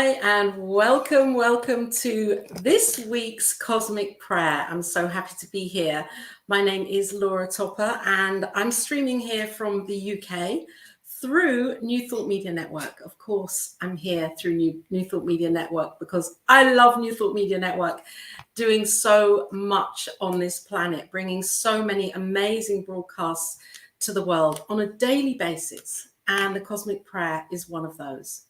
Hi, and welcome to this week's Cosmic Prayer. I'm so happy to be here. My name is Laura Topper, and I'm streaming here from the UK through New Thought Media Network. Of course, I'm here through New Thought Media Network because I love New Thought Media Network doing so much on this planet, bringing so many amazing broadcasts to the world on a daily basis. And the Cosmic Prayer is one of those.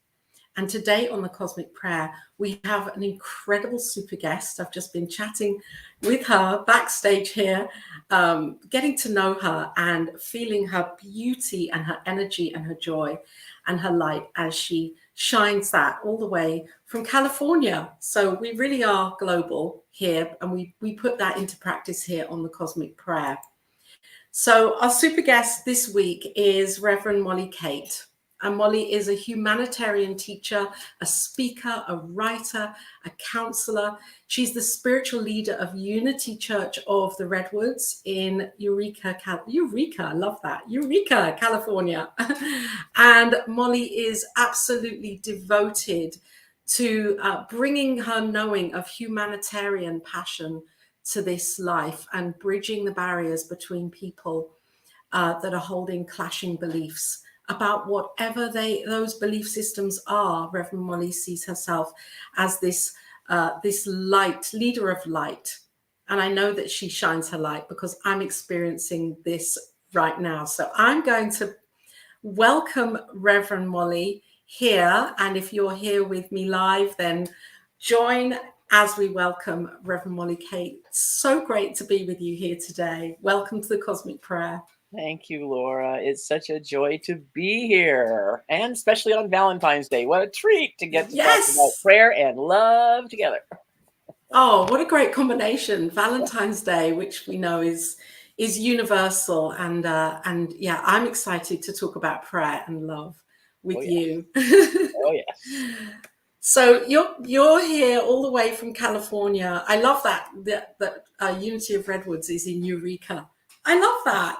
And today on the Cosmic Prayer, we have an incredible super guest. I've just been chatting with her backstage here, getting to know her and feeling her beauty and her energy and her joy and her light as she shines that all the way from California. So we really are global here, and we put that into practice here on the Cosmic Prayer. So our super guest this week is Reverend Molly Cate. And Molly is a humanitarian teacher, a speaker, a writer, a counselor. She's the spiritual leader of Unity Church of the Redwoods in Eureka, I love that, Eureka, California. And Molly is absolutely devoted to bringing her knowing of humanitarian passion to this life and bridging the barriers between people that are holding clashing beliefs about whatever those belief systems are. Reverend Molly sees herself as this light, leader of light. And I know that she shines her light because I'm experiencing this right now. So I'm going to welcome Reverend Molly here. And if you're here with me live, then join as we welcome Reverend Molly Cate. So great to be with you here today. Welcome to the Cosmic Prayer. Thank you, Laura. It's such a joy to be here, and especially on Valentine's Day. What a treat to get to talk about prayer and love together. Oh, what a great combination. Valentine's Day, which we know is universal. And yeah, I'm excited to talk about prayer and love with you. Oh, yes. So you're here all the way from California. I love that Unity of Redwoods is in Eureka. I love that.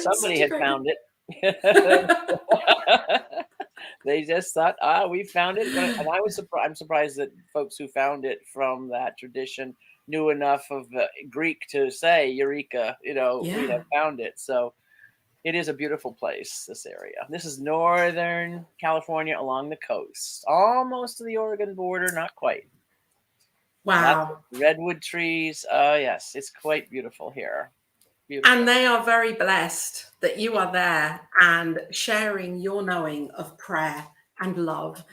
Somebody had found it. They just thought, we found it. And I was surprised. I'm surprised that folks who found it from that tradition knew enough of Greek to say Eureka, we have found it. So it is a beautiful place, this area. This is Northern California along the coast, almost to the Oregon border, not quite. Wow. Redwood trees. Yes, it's quite beautiful here. Beautiful. And they are very blessed that you are there and sharing your knowing of prayer and love.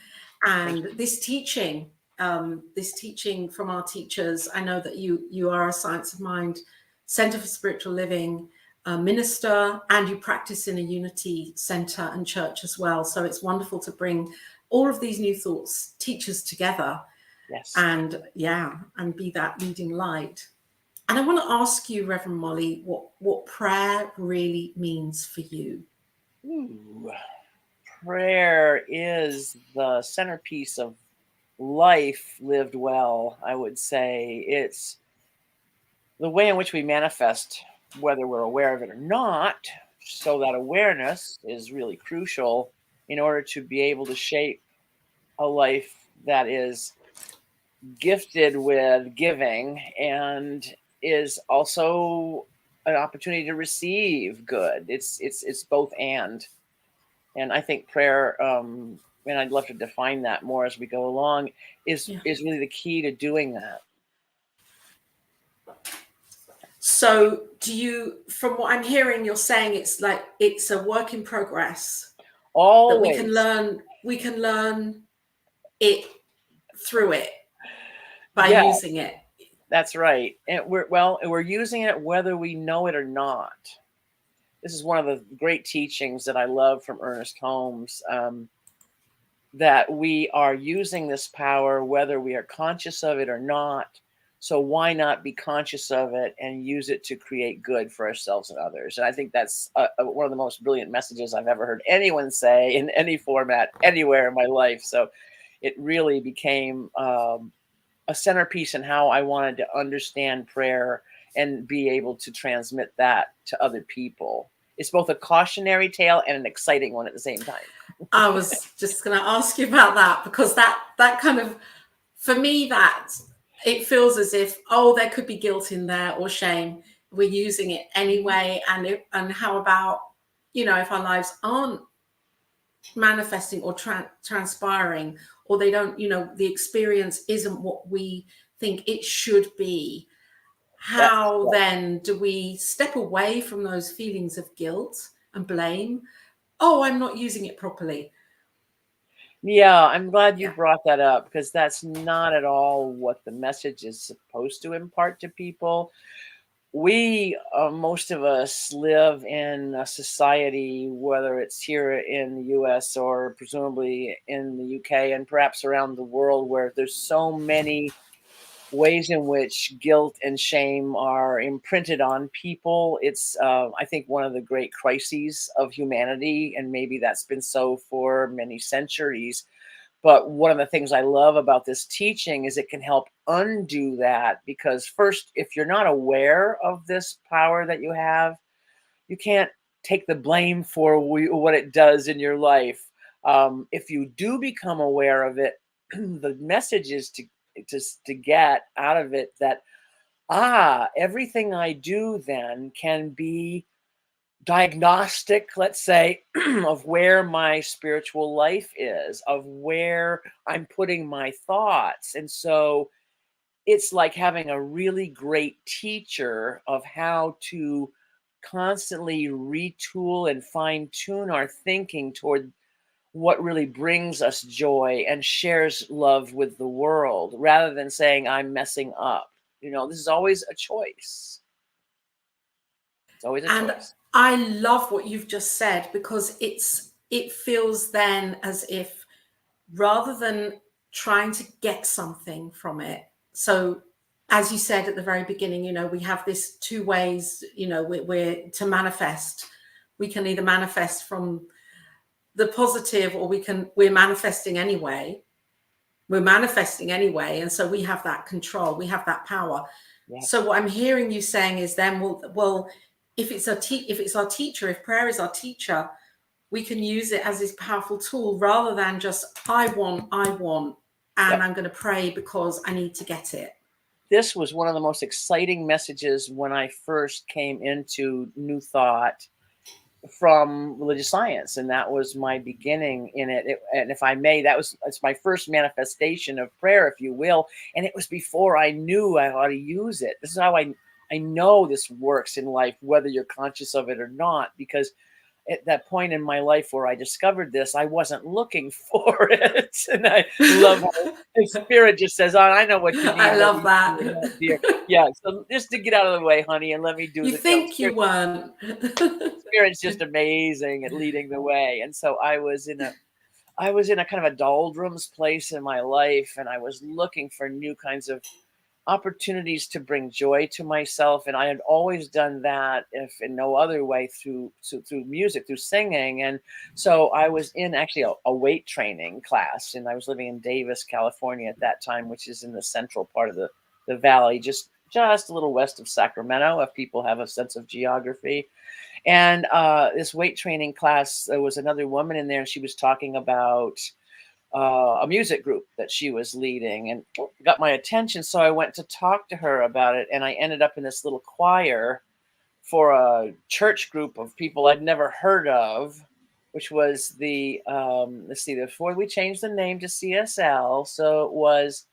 And this teaching from our teachers. I know that you are a Science of Mind Center for Spiritual Living minister, and you practice in a Unity Center and church as well. So it's wonderful to bring all of these New Thoughts teachers together. Yes. And be that leading light. And I want to ask you, Reverend Molly, what prayer really means for you. Ooh, prayer is the centerpiece of life lived well, I would say. It's the way in which we manifest, whether we're aware of it or not. So that awareness is really crucial in order to be able to shape a life that is gifted with giving and is also an opportunity to receive good. It's both and I think prayer, and I'd love to define that more as we go along, is really the key to doing that. So from what I'm hearing, you're saying it's a work in progress. Always. That we can learn it through it by using it. That's right. And we're using it whether we know it or not. This is one of the great teachings that I love from Ernest Holmes, that we are using this power whether we are conscious of it or not. So why not be conscious of it and use it to create good for ourselves and others? And I think that's one of the most brilliant messages I've ever heard anyone say in any format, anywhere in my life. So it really became a centerpiece in how I wanted to understand prayer and be able to transmit that to other people. It's both a cautionary tale and an exciting one at the same time. I was just going to ask you about that, because that kind of, for me, that it feels as if, oh, there could be guilt in there or shame. We're using it anyway. And how about, if our lives aren't manifesting or transpiring, or they don't, the experience isn't what we think it should be, That's how right. then do we step away from those feelings of guilt and blame? Oh, I'm not using it properly. Yeah, I'm glad you Yeah. brought that up, because that's not at all what the message is supposed to impart to people. We, most of us, live in a society, whether it's here in the US or presumably in the UK and perhaps around the world, where there's so many ways in which guilt and shame are imprinted on people. It's, I think, one of the great crises of humanity, and maybe that's been so for many centuries. But one of the things I love about this teaching is it can help undo that, because first, if you're not aware of this power that you have, you can't take the blame for what it does in your life. If you do become aware of it, the message is to get out of it that, everything I do then can be diagnostic, let's say, of where my spiritual life is, of where I'm putting my thoughts. And so it's like having a really great teacher of how to constantly retool and fine tune our thinking toward what really brings us joy and shares love with the world, rather than saying I'm messing up. This is always a choice. It's always a And choice. I love what you've just said, because it feels then as if, rather than trying to get something from it. So as you said at the very beginning, we have this two ways, we're to manifest. We can either manifest from the positive, or we're manifesting anyway. We're manifesting anyway. And so we have that control, we have that power. Yeah. So what I'm hearing you saying is then, well, if it's our teacher, if prayer is our teacher, we can use it as this powerful tool, rather than just, I want, and Yep. I'm going to pray because I need to get it. This was one of the most exciting messages when I first came into New Thought from religious science, and that was my beginning in it. And if I may, it's my first manifestation of prayer, if you will. And it was before I knew how to use it. This is how I know this works in life, whether you're conscious of it or not, because at that point in my life where I discovered this, I wasn't looking for it. And I love how the spirit just says, "Oh, I know what you I need. Let love me do that, dear." that. Yeah. So just to get out of the way, honey, and let me do You the, think you weren't. spirit's just amazing at leading the way. And so I was in a kind of a doldrums place in my life, and I was looking for new kinds of opportunities to bring joy to myself. And I had always done that, if in no other way, through music, through singing. And so I was in actually a weight training class, and I was living in Davis, California at that time, which is in the central part of the valley, just a little west of Sacramento, if people have a sense of geography. And this weight training class, there was another woman in there, and she was talking about a music group that she was leading, and got my attention. So I went to talk to her about it, and I ended up in this little choir for a church group of people I'd never heard of, which was let's see, before we changed the name to CSL. So it was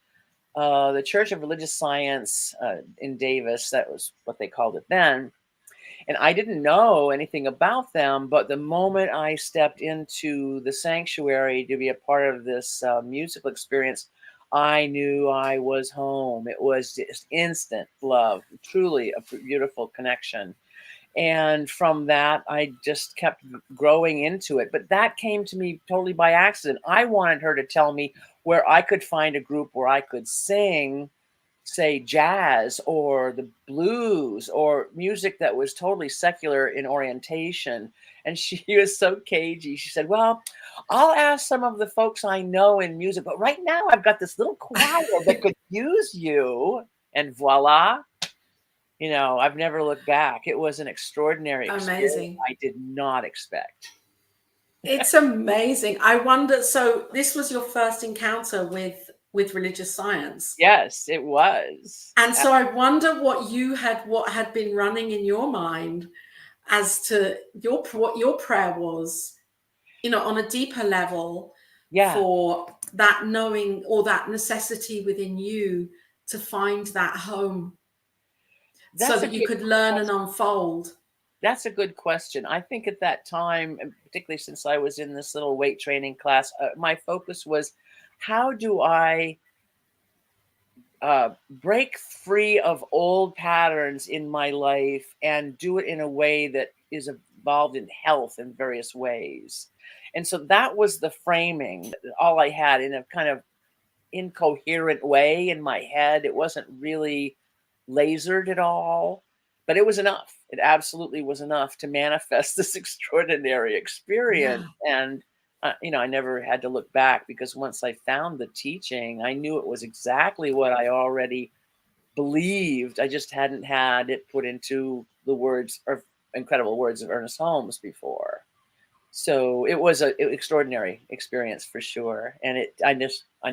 the Church of Religious Science in Davis. That was what they called it then. And I didn't know anything about them, but the moment I stepped into the sanctuary to be a part of this musical experience, I knew I was home. It was just instant love, truly a beautiful connection. And from that, I just kept growing into it. But that came to me totally by accident. I wanted her to tell me where I could find a group where I could sing, say, jazz or the blues or music that was totally secular in orientation. And she was so cagey. She said, "Well, I'll ask some of the folks I know in music, but right now I've got this little choir that could use you." And voila, I've never looked back. It was an extraordinary experience Amazing. I did not expect. It's amazing. I wonder, so this was your first encounter with religious science. Yes, it was. And so I wonder what had been running in your mind as to what your prayer was, on a deeper level, Yeah, for that knowing or that necessity within you to find that home so that's a that you good could learn and question. unfold. That's a good question. I think at that time, and particularly since I was in this little weight training class, my focus was how do I break free of old patterns in my life and do it in a way that is involved in health in various ways. And so that was the framing, all I had in a kind of incoherent way in my head. It wasn't really lasered at all, but it was enough. It absolutely was enough to manifest this extraordinary experience. Yeah. And, I never had to look back because once I found the teaching, I knew it was exactly what I already believed. I just hadn't had it put into the words or incredible words of Ernest Holmes before. So it was an extraordinary experience for sure. And I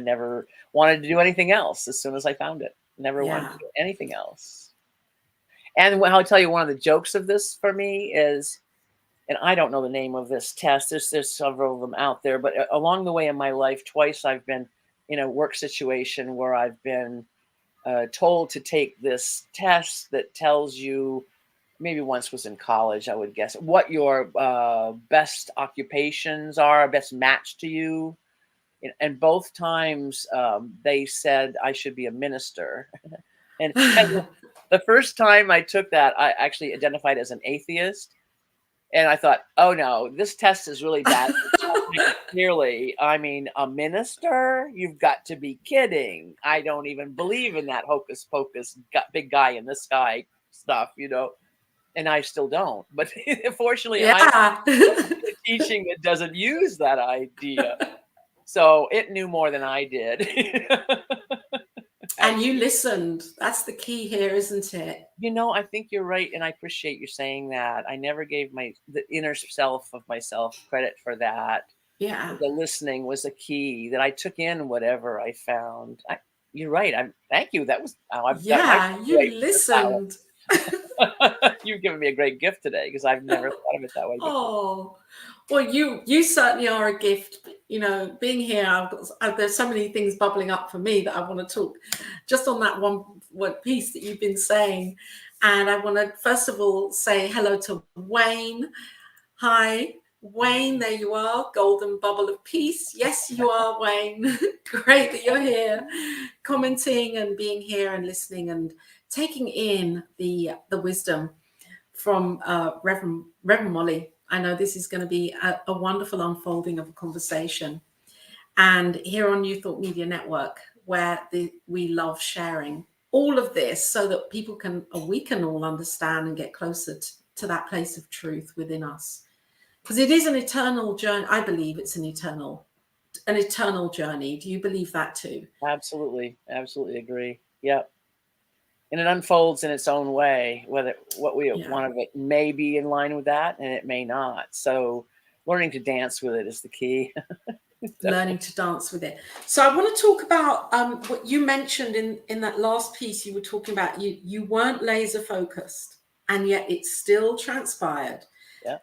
never wanted to do anything else as soon as I found it. Never wanted to Yeah. do anything else. And I'll tell you one of the jokes of this for me is, and I don't know the name of this test. There's several of them out there, but along the way in my life, twice I've been in a work situation where I've been told to take this test that tells you, maybe once was in college, I would guess, what your best occupations are, best match to you. And both times they said I should be a minister. And the first time I took that, I actually identified as an atheist. And I thought, oh no, this test is really bad. It's not making it clearly. I mean, a minister? You've got to be kidding. I don't even believe in that hocus pocus, big guy in the sky stuff. And I still don't. But fortunately, I'm Yeah. the teaching that doesn't use that idea. So it knew more than I did. And you listened. That's the key here, isn't it? I think you're right, and I appreciate you saying that. I never gave the inner self of myself credit for that. Yeah. The listening was a key that I took in whatever I found. You're right. Thank you. That was that might Yeah. be You great listened. superpower. You've given me a great gift today because I've never thought of it that way before. Oh, well, you certainly are a gift. Being here, there's so many things bubbling up for me that I want to talk just on that one piece that you've been saying. And I want to first of all say hello to Wayne. Hi, Wayne. There you are, golden bubble of peace. Yes, you are, Wayne. Great that you're here, commenting and being here and listening and taking in the wisdom from Reverend Molly. I know this is going to be a wonderful unfolding of a conversation. And here on New Thought Media Network, where we love sharing all of this so that we can all understand and get closer to that place of truth within us. Because it is an eternal journey. I believe it's an eternal journey. Do you believe that too? Absolutely. Absolutely agree. Yep. And it unfolds in its own way, whether what we want of it may be in line with that and it may not. So learning to dance with it is the key. Learning to dance with it. So I want to talk about what you mentioned in that last piece. You were talking about you weren't laser focused and yet it still transpired. Yeah.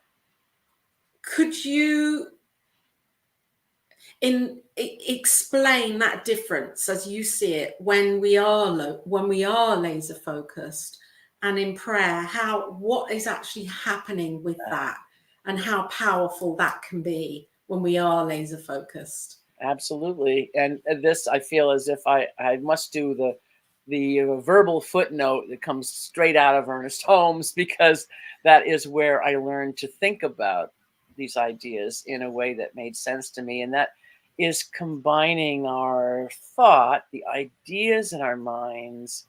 Could you explain that difference as you see it when we are laser focused and in prayer, what is actually happening with that and how powerful that can be when we are laser focused? Absolutely. And this, I feel as if I must do the verbal footnote that comes straight out of Ernest Holmes, because that is where I learned to think about these ideas in a way that made sense to me. And that is combining our thought, the ideas in our minds,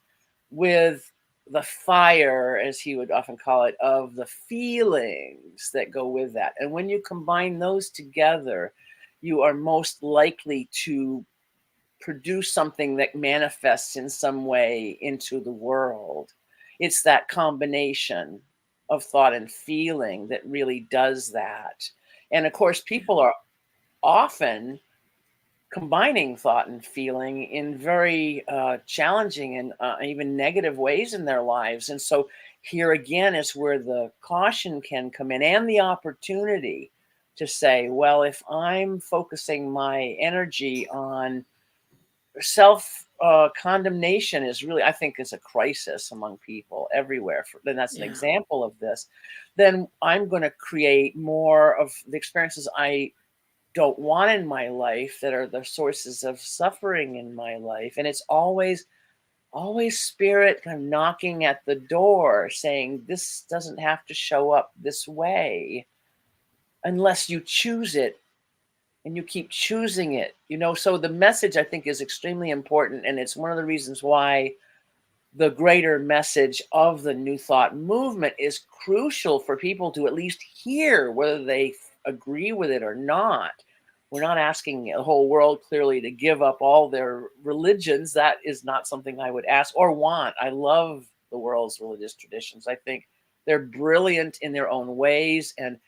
with the fire, as he would often call it, of the feelings that go with that. And when you combine those together, you are most likely to produce something that manifests in some way into the world. It's that combination of thought and feeling that really does that. And of course, people are often combining thought and feeling in very challenging and even negative ways in their lives. And so here again is where the caution can come in, and the opportunity to say, well, if I'm focusing my energy on self condemnation, is really, I think, is a crisis among people everywhere. And that's an Yeah. example of this. Then I'm going to create more of the experiences I don't want in my life, that are the sources of suffering in my life. And it's always spirit kind of knocking at the door saying, this doesn't have to show up this way unless you choose it, and you keep choosing it. So the message, I think, is extremely important, and it's one of the reasons why the greater message of the New Thought movement is crucial for people to at least hear, whether they agree with it or not. We're not asking the whole world, clearly, to give up all their religions. That is not something I would ask or want. I love the world's religious traditions. I think they're brilliant in their own ways. And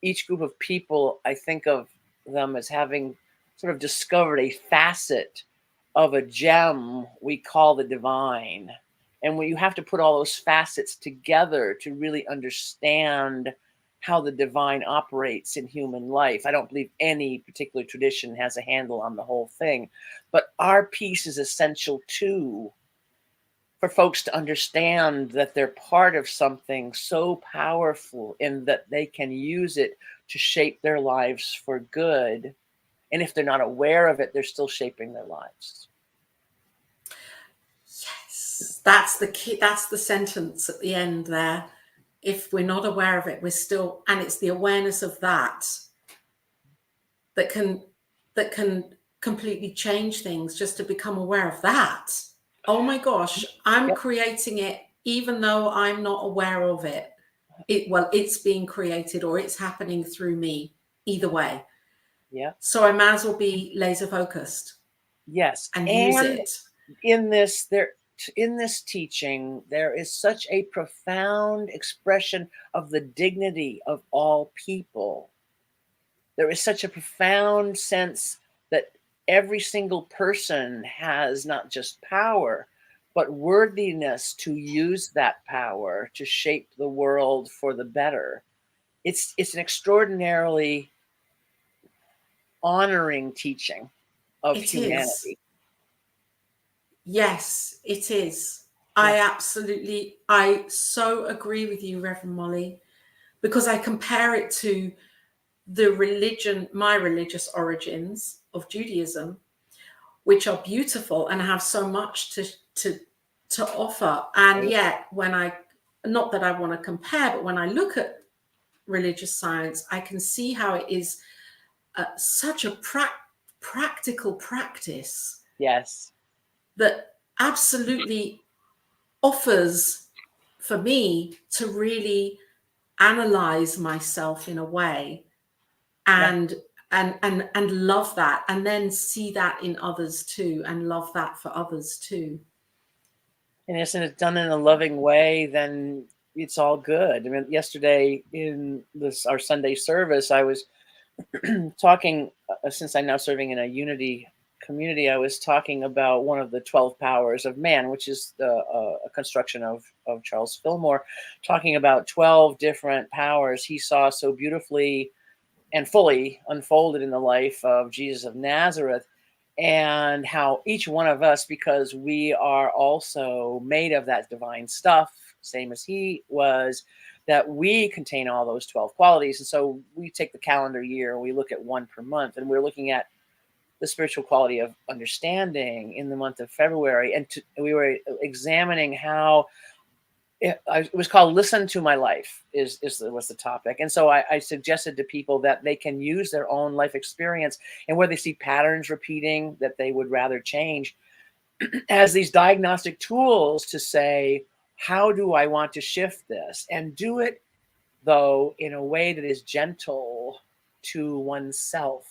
each group of people, I think of them as having sort of discovered a facet of a gem we call the divine. And when you have to put all those facets together to really understand how the divine operates in human life. I don't believe any particular tradition has a handle on the whole thing, but our piece is essential too, for folks to understand that they're part of something so powerful and that they can use it to shape their lives for good. And if they're not aware of it, they're still shaping their lives. Yes, that's the key. That's the sentence at the end there. If we're not aware of it, we're still, and it's the awareness of that that can completely change things, just to become aware of that. Oh my gosh, I'm Yep. creating it even though I'm not aware of it. It's being created, or it's happening through me, either way. Yeah. So I might as well be laser focused. Yes. And use And it. in this teaching, there is such a profound expression of the dignity of all people. There is such a profound sense that every single person has not just power, but worthiness to use that power to shape the world for the better. It's an extraordinarily honoring teaching of It is. humanity. Yes, it is. Yeah. I so agree with you, Reverend Molly, because I compare it to my religious origins of Judaism, which are beautiful and have so much to offer. And yet, not that I want to compare, but when I look at religious science, I can see how it is such a practical practice. Yes. That absolutely offers for me to really analyze myself in a way, and love that, and then see that in others too, and love that for others too. And isn't it done in a loving way, then it's all good. I mean, yesterday in our Sunday service, I was talking, since I'm now serving in a unity community, I was talking about one of the 12 powers of man, which is a construction of Charles Fillmore, talking about 12 different powers he saw so beautifully and fully unfolded in the life of Jesus of Nazareth, and how each one of us, because we are also made of that divine stuff, same as he was, that we contain all those 12 qualities. And so we take the calendar year and we look at one per month, and we're looking at the spiritual quality of understanding in the month of February. And we were examining how it was called "Listen to My Life" was the topic. And so I suggested to people that they can use their own life experience, and where they see patterns repeating that they would rather change, as these diagnostic tools to say, how do I want to shift this? And do it, though, in a way that is gentle to oneself.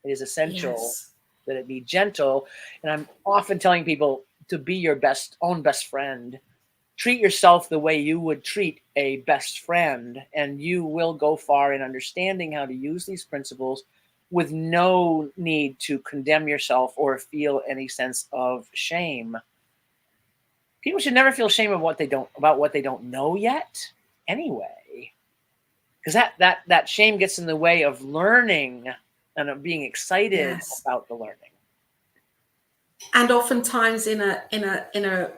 It is essential Yes. that it be gentle. And I'm often telling people to be your own best friend, treat yourself the way you would treat a best friend, and you will go far in understanding how to use these principles with no need to condemn yourself or feel any sense of shame. People should never feel shame of what they don't know yet anyway, because that shame gets in the way of learning and of being excited Yes. about the learning. And oftentimes in a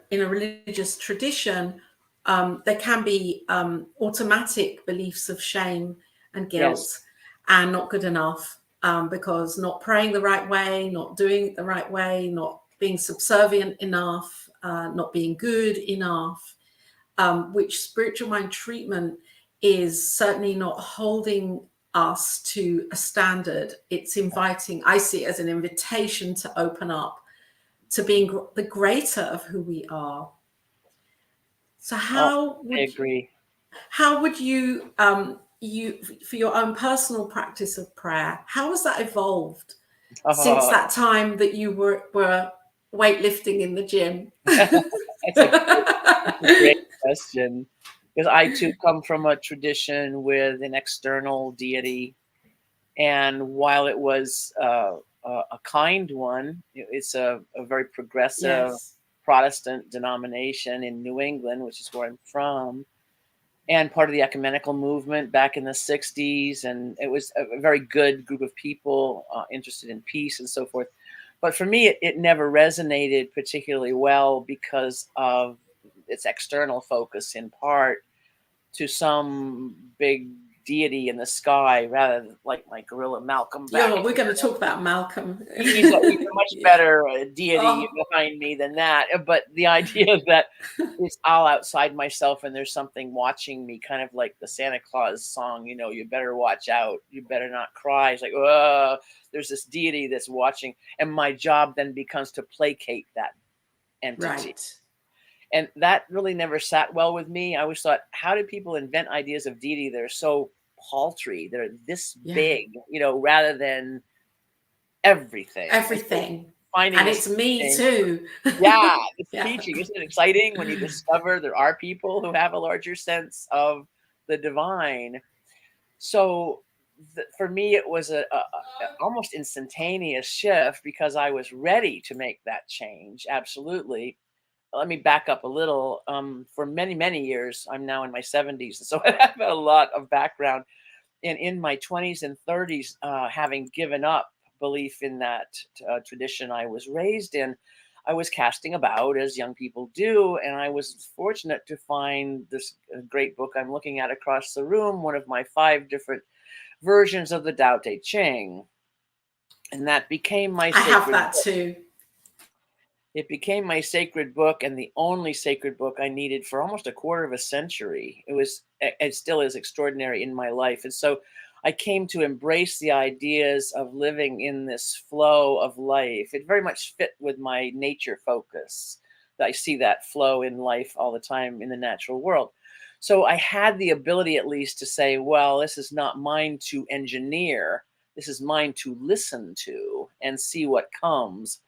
religious tradition, there can be automatic beliefs of shame and guilt, Yes. and not good enough, because not praying the right way, not doing it the right way, not being subservient enough, not being good enough, which spiritual mind treatment is certainly not holding us to a standard. It's inviting, I see it as an invitation to open up to being the greater of who we are. So I agree. How would you, for your own personal practice of prayer, how has that evolved since that time that you were weightlifting in the gym? That's a great question, because I too come from a tradition with an external deity, and while it was a kind one, it's a very progressive Yes. Protestant denomination in New England, which is where I'm from, and part of the ecumenical movement back in the 60s. And it was a very good group of people interested in peace and so forth. But for me, it never resonated particularly well because of its external focus, in part to some big deity in the sky, rather than like my gorilla Malcolm back. Yeah, we're going to talk about Malcolm. He's a much better deity Oh. behind me than that. But the idea that it's all outside myself and there's something watching me, kind of like the Santa Claus song, you better watch out, you better not cry. It's like, there's this deity that's watching, and my job then becomes to placate that entity. Right. And that really never sat well with me. I always thought, how do people invent ideas of deity that are so paltry, that are this big, rather than everything. And it's me too. Yeah, it's teaching. Isn't it exciting when you discover there are people who have a larger sense of the divine? So for me, it was a almost instantaneous shift, because I was ready to make that change. Absolutely. Let me back up a little. For many, many years, I'm now in my 70s, so I have a lot of background. And in my 20s and 30s, having given up belief in that tradition I was raised in, I was casting about, as young people do, and I was fortunate to find this great book I'm looking at across the room, one of my 5 different versions of the Tao Te Ching. And that became my sacred I have that too. It became my sacred book, and the only sacred book I needed for almost a quarter of a century. It still is extraordinary in my life. And so I came to embrace the ideas of living in this flow of life. It very much fit with my nature focus. I see that flow in life all the time in the natural world. So I had the ability, at least, to say, well, this is not mine to engineer. This is mine to listen to and see what comes.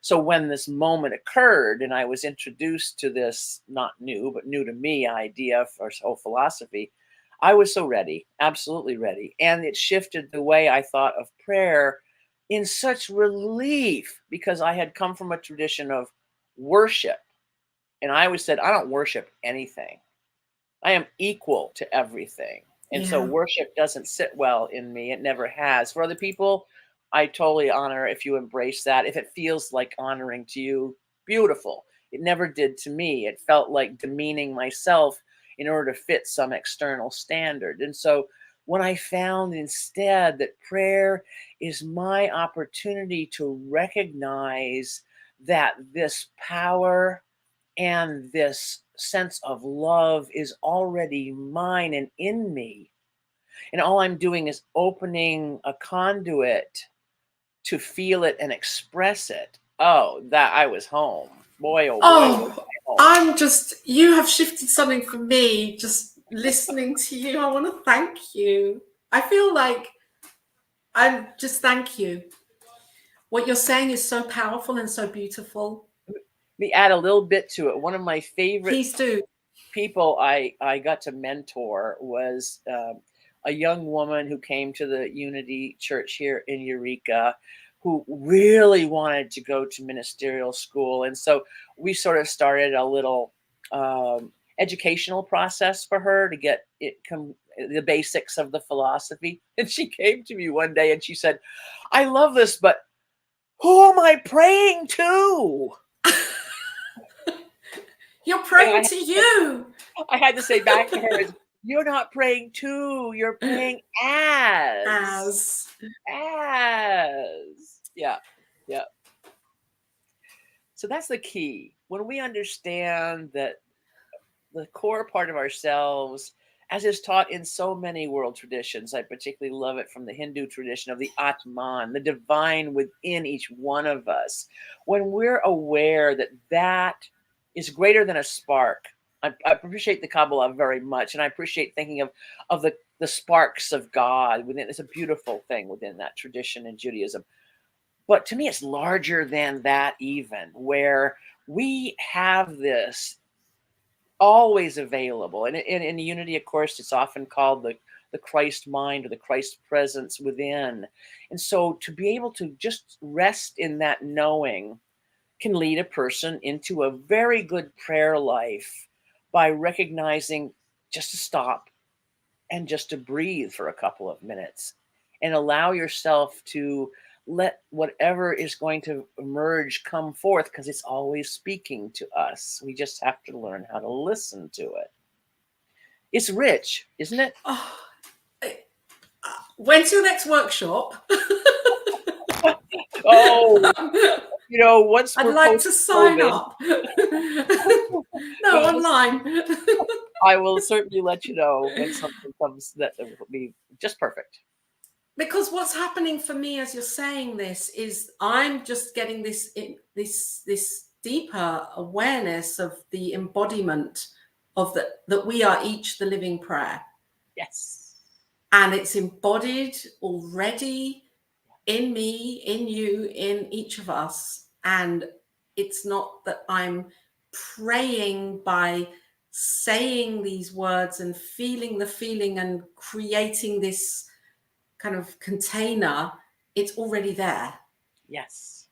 So when this moment occurred and I was introduced to this not new, but new to me idea or whole philosophy, I was so ready, absolutely ready. And it shifted the way I thought of prayer in such relief, because I had come from a tradition of worship. And I always said, I don't worship anything. I am equal to everything. And so worship doesn't sit well in me. It never has. For other people, I totally honor if you embrace that. If it feels like honoring to you, beautiful. It never did to me. It felt like demeaning myself in order to fit some external standard. And so when I found instead that prayer is my opportunity to recognize that this power and this sense of love is already mine and in me, and all I'm doing is opening a conduit to feel it and express it. Oh, that I was home. Boy, oh boy. Oh, home. You have shifted something for me just listening to you. I want to thank you. I feel like thank you. What you're saying is so powerful and so beautiful. Let me add a little bit to it. One of my favorite Please do. people I got to mentor was a young woman who came to the Unity Church here in Eureka, who really wanted to go to ministerial school. And so we sort of started a little educational process for her to get the basics of the philosophy. And she came to me one day and she said, I love this, but who am I praying to? You're praying to you. I had to say back to her, you're not praying to, you're praying as. Yeah. Yeah. So that's the key. When we understand that the core part of ourselves, as is taught in so many world traditions, I particularly love it from the Hindu tradition of the Atman, the divine within each one of us. When we're aware that that is greater than a spark, I appreciate the Kabbalah very much, and I appreciate thinking of the sparks of God within. It's a beautiful thing within that tradition in Judaism. But to me, it's larger than that even, where we have this always available. And in Unity, of course, it's often called the Christ mind or the Christ presence within. And so to be able to just rest in that knowing can lead a person into a very good prayer life by recognizing just to stop and just to breathe for a couple of minutes and allow yourself to let whatever is going to emerge come forth, because it's always speaking to us. We just have to learn how to listen to it. It's rich, isn't it? Oh, when's your next workshop? Oh, once I'd we're like to sign post-COVID, up. No, online. I will certainly let you know when something comes that will be just perfect. Because what's happening for me as you're saying this is I'm just getting this deeper awareness of the embodiment of that we are each the living prayer. Yes. And it's embodied already in me, in you, in each of us. And it's not that I'm praying by saying these words and feeling the feeling and creating this kind of container. It's already there. Yes.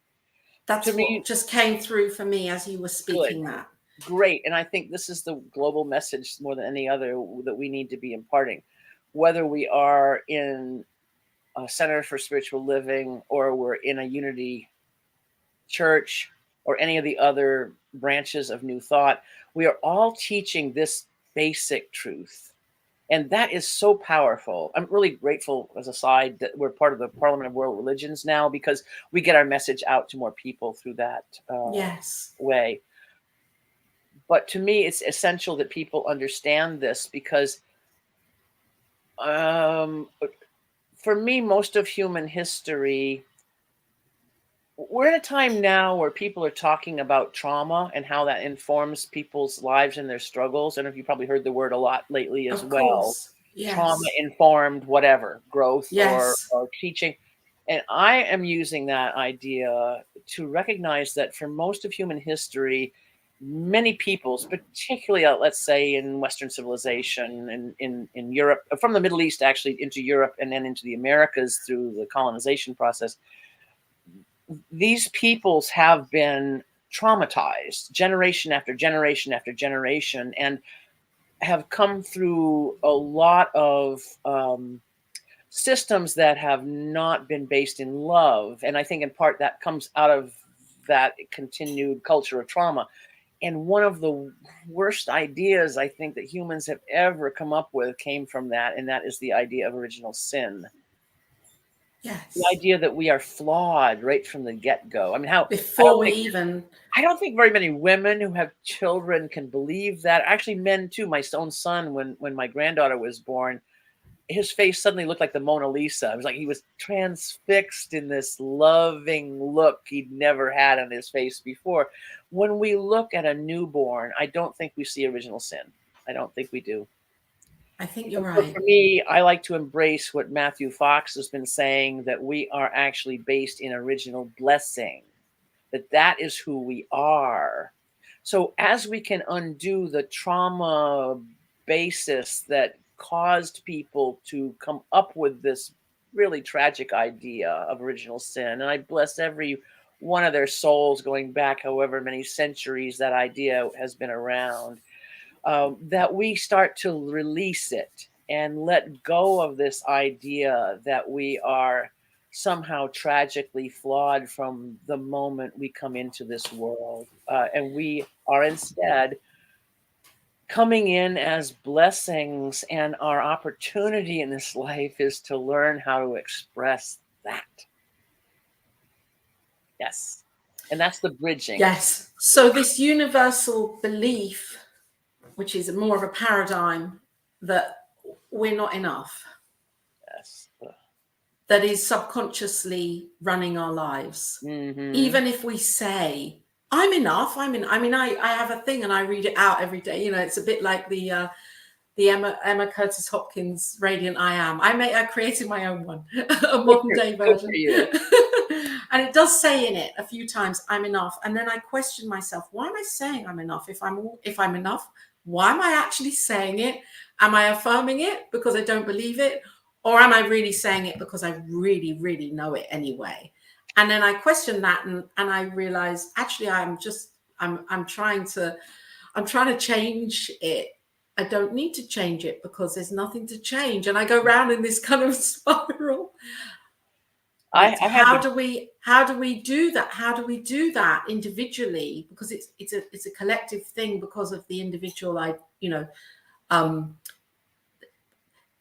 That's to me, what just came through for me as you were speaking. good. That Great. And I think this is the global message more than any other that we need to be imparting. Whether we are in a Center for Spiritual Living or we're in a Unity Church or any of the other branches of New Thought, we are all teaching this basic truth. And that is so powerful. I'm really grateful, as a side, that we're part of the Parliament of World Religions now, because we get our message out to more people through that yes. way. But to me, it's essential that people understand this, because for me, most of human history, we're in a time now where people are talking about trauma and how that informs people's lives and their struggles. And you probably heard the word a lot lately as well. Yes. Trauma informed whatever, growth yes. or teaching. And I am using that idea to recognize that for most of human history, many peoples, particularly, let's say, in Western civilization and in Europe, from the Middle East actually into Europe and then into the Americas through the colonization process, these peoples have been traumatized generation after generation after generation, and have come through a lot of systems that have not been based in love. And I think in part that comes out of that continued culture of trauma. And one of the worst ideas I think that humans have ever come up with came from that, and that is the idea of original sin. Yes. The idea that we are flawed right from the get-go. I mean, I don't think very many women who have children can believe that. Actually, men too. My own son, when my granddaughter was born, his face suddenly looked like the Mona Lisa. It was like he was transfixed in this loving look he'd never had on his face before. When we look at a newborn, I don't think we see original sin. I don't think we do. I think you're right. For me, I like to embrace what Matthew Fox has been saying, that we are actually based in original blessing, that is who we are. So as we can undo the trauma basis that caused people to come up with this really tragic idea of original sin, and I bless every one of their souls going back however many centuries that idea has been around, that we start to release it and let go of this idea that we are somehow tragically flawed from the moment we come into this world. And we are instead coming in as blessings, and our opportunity in this life is to learn how to express that. Yes. And that's the bridging. Yes. So this universal belief, which is more of a paradigm, that we're not enough. Yes. That is subconsciously running our lives. Mm-hmm. Even if we say, I'm enough, I have a thing and I read it out every day. You know, it's a bit like the Emma Curtis Hopkins Radiant I Am. I created my own one, a modern day version. And it does say in it a few times, I'm enough. And then I question myself, why am I saying I'm enough? If I'm enough, why am I actually saying it? Am I affirming it because I don't believe it? Or am I really saying it because I really, really know it anyway? And then I question that, and I realize actually I'm trying to change it. I don't need to change it because there's nothing to change. And I go round in this kind of spiral. How do we do that? How do we do that individually? Because it's a collective thing because of the individual.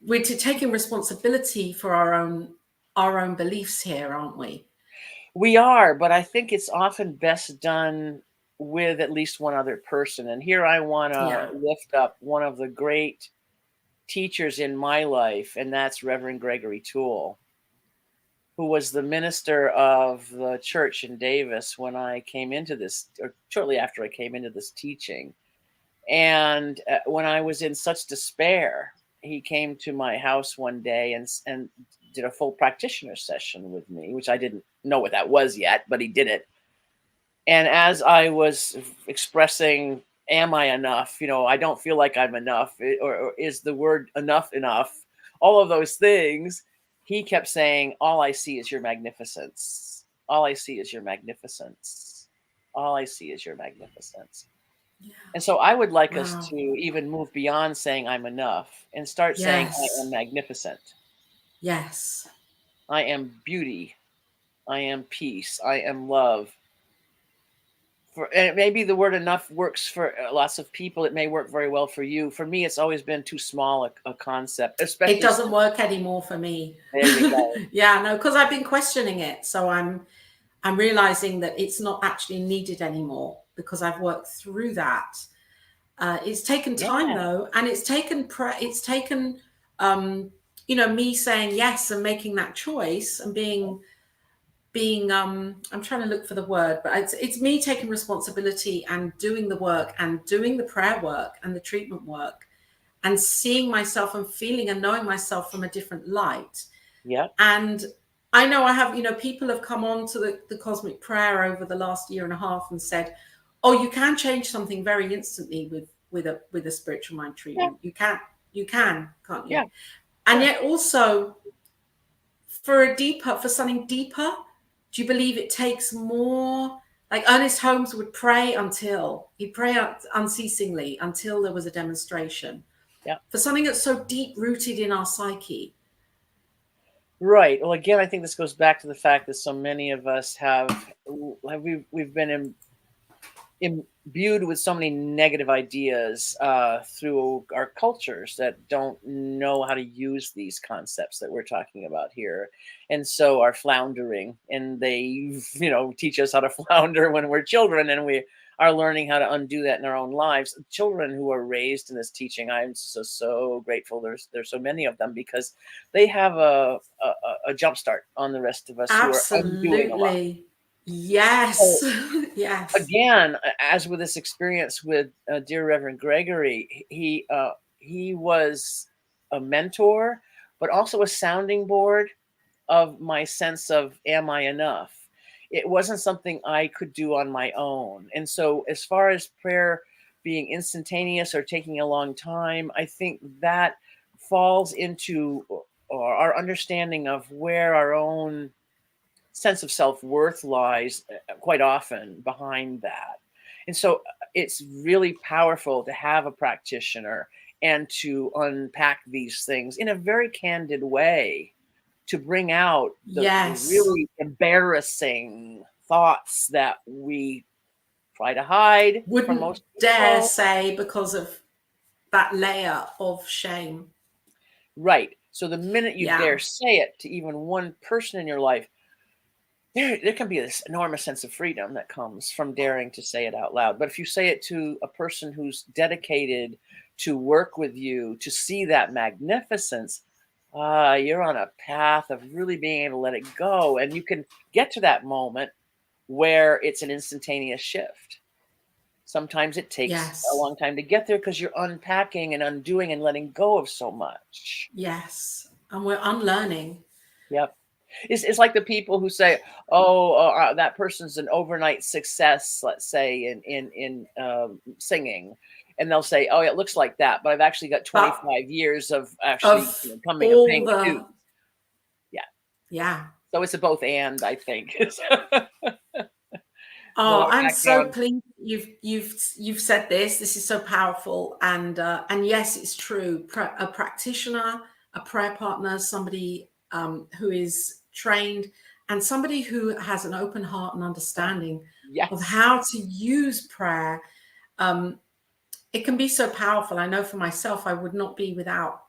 We're taking responsibility for our own beliefs here, aren't we? We are, but I think it's often best done with at least one other person. And here I want to lift up one of the great teachers in my life, and that's Reverend Gregory Toole, who was the minister of the church in Davis when I came into this, or shortly after I came into this teaching. And when I was in such despair, he came to my house one day and did a full practitioner session with me, which I didn't know what that was yet, but he did it. And as I was expressing, am I enough? You know, I don't feel like I'm enough, or is the word enough enough? All of those things. He kept saying, all I see is your magnificence. All I see is your magnificence. All I see is your magnificence. Yeah. And so I would like us to even move beyond saying I'm enough and start saying I am magnificent. Yes. I am beauty. I am peace. I am love. And maybe the word enough works for lots of people. It may work very well for you. For me, it's always been too small a concept. Especially it doesn't work anymore for me. There you go. Yeah, no, because I've been questioning it. So I'm realizing that it's not actually needed anymore because I've worked through that. It's taken time though, and it's taken me saying yes and making that choice and being I'm trying to look for the word, but it's me taking responsibility and doing the work and doing the prayer work and the treatment work and seeing myself and feeling and knowing myself from a different light. Yeah. And I know I have, people have come on to the cosmic prayer over the last year and a half and said, oh, you can change something very instantly with a spiritual mind treatment. Yeah. You can, can't you? Yeah. And yet also for something deeper, do you believe it takes more? Like Ernest Holmes would pray he'd pray unceasingly until there was a demonstration. Yeah. For something that's so deep rooted in our psyche. Right. Well, again, I think this goes back to the fact that so many of us we've been imbued with so many negative ideas through our cultures that don't know how to use these concepts that we're talking about here, and so are floundering. And they, teach us how to flounder when we're children, and we are learning how to undo that in our own lives. Children who are raised in this teaching, I'm so grateful. There's so many of them because they have a jump start on the rest of us. Absolutely. Who are undoing a lot. Yes. So, yes. Again, as with this experience with dear Reverend Gregory, he was a mentor, but also a sounding board of my sense of, am I enough? it wasn't something I could do on my own. And so as far as prayer being instantaneous or taking a long time, I think that falls into our understanding of where our own sense of self-worth lies quite often behind that. And so it's really powerful to have a practitioner and to unpack these things in a very candid way, to bring out the Yes. really embarrassing thoughts that we try to hide from Wouldn't most dare people. say because of that layer of shame. Right. So the minute you Yeah. dare say it to even one person in your life, there can be this enormous sense of freedom that comes from daring to say it out loud. But if you say it to a person who's dedicated to work with you, to see that magnificence, you're on a path of really being able to let it go. And you can get to that moment where it's an instantaneous shift. Sometimes it takes a Yes. long time to get there because you're unpacking and undoing and letting go of so much. Yes. And we're unlearning. Yep. It's like the people who say, "Oh, that person's an overnight success." Let's say in singing, and they'll say, "Oh, it looks like that," but I've actually got But 25 years of actually of coming of all paying the dues. the, Yeah. yeah. So it's a both and, I think. Oh, Lower I'm back so down. pleased you've said this. This is so powerful, and yes, it's true. A practitioner, a prayer partner, somebody who is trained, and somebody who has an open heart and understanding of Yes. how to use prayer. It can be so powerful. I know for myself, I would not be without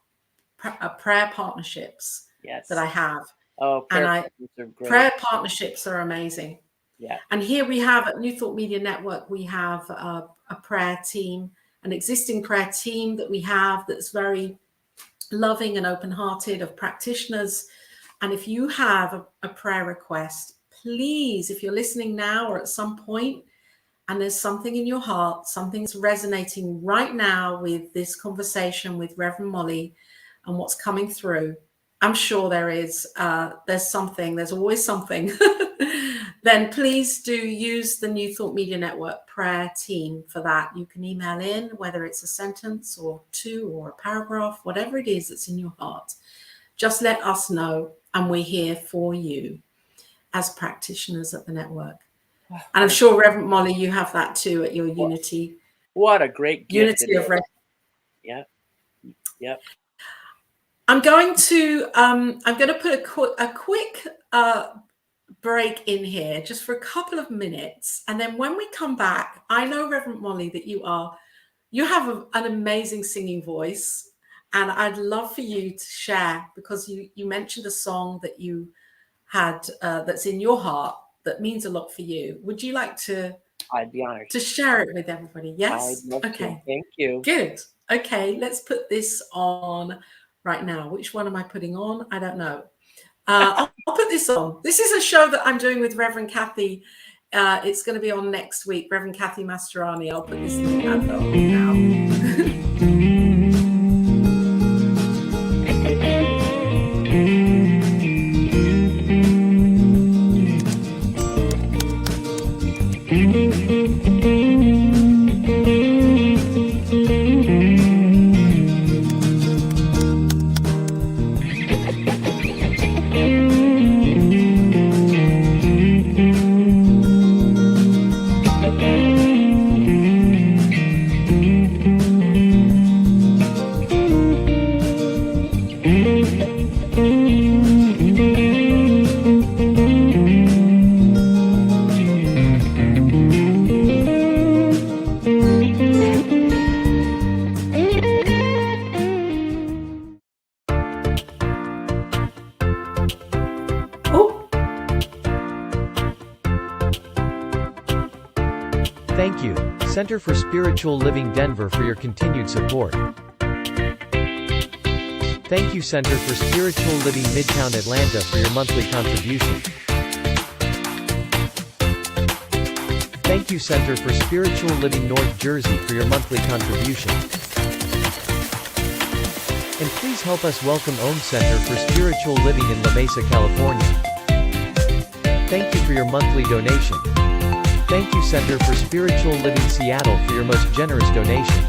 prayer partnerships that Yes. I have, Oh, and prayer partners are great. prayer partnerships are amazing. Yeah. And here we have at New Thought Media Network, we have a prayer team, an existing prayer team that we have that's very loving and open-hearted, of practitioners. And if you have a prayer request, please, if you're listening now or at some point, and there's something in your heart, something's resonating right now with this conversation with Reverend Molly and what's coming through, I'm sure there is. There's something. There's always something. Then please do use the New Thought Media Network prayer team for that. You can email in, whether it's a sentence or two or a paragraph, whatever it is that's in your heart. Just let us know, and we're here for you as practitioners at the network. And I'm sure, Reverend Molly, you have that too at your Unity. What a great gift it Unity is. of Yeah. Yep. I'm going to put a quick break in here just for a couple of minutes, and then when we come back, I know, Reverend Molly, that you have an amazing singing voice, and I'd love for you to share, because you mentioned a song that you had that's in your heart that means a lot for you. Would you like to I'd be honored. to share it with everybody? Yes. I'd love Okay. to. Thank you. Good. Okay, let's put this on right now. Which one am I putting on? I don't know. I'll put this on. This is a show that I'm doing with Reverend Cate. It's going to be on next week. Reverend Cate Mastroianni. I'll put this advert on now. Thank you, Center for Spiritual Living Denver, for your continued support. Thank you, Center for Spiritual Living Midtown Atlanta, for your monthly contribution. Thank you, Center for Spiritual Living North Jersey, for your monthly contribution. And please help us welcome Om Center for Spiritual Living in La Mesa, California. Thank you for your monthly donation. Thank you Center for Spiritual Living Seattle for your most generous donation.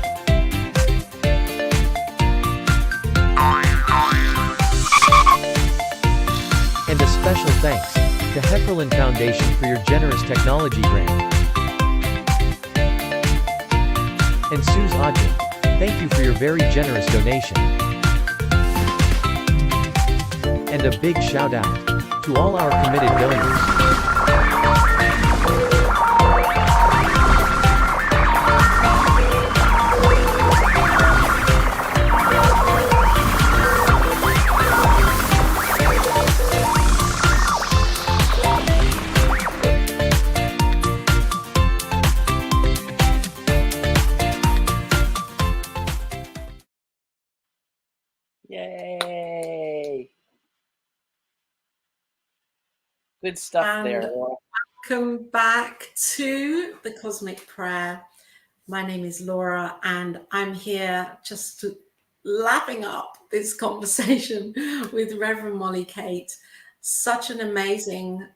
And a special thanks to Heckerland Foundation for your generous technology grant. And Suze Ogden, thank you for your very generous donation. And a big shout out to all our committed donors. Yay! Good stuff And there. welcome back to the Cosmic Prayer. My name is Laura, and I'm here just lapping up this conversation with Reverend Molly Cate. Such an amazing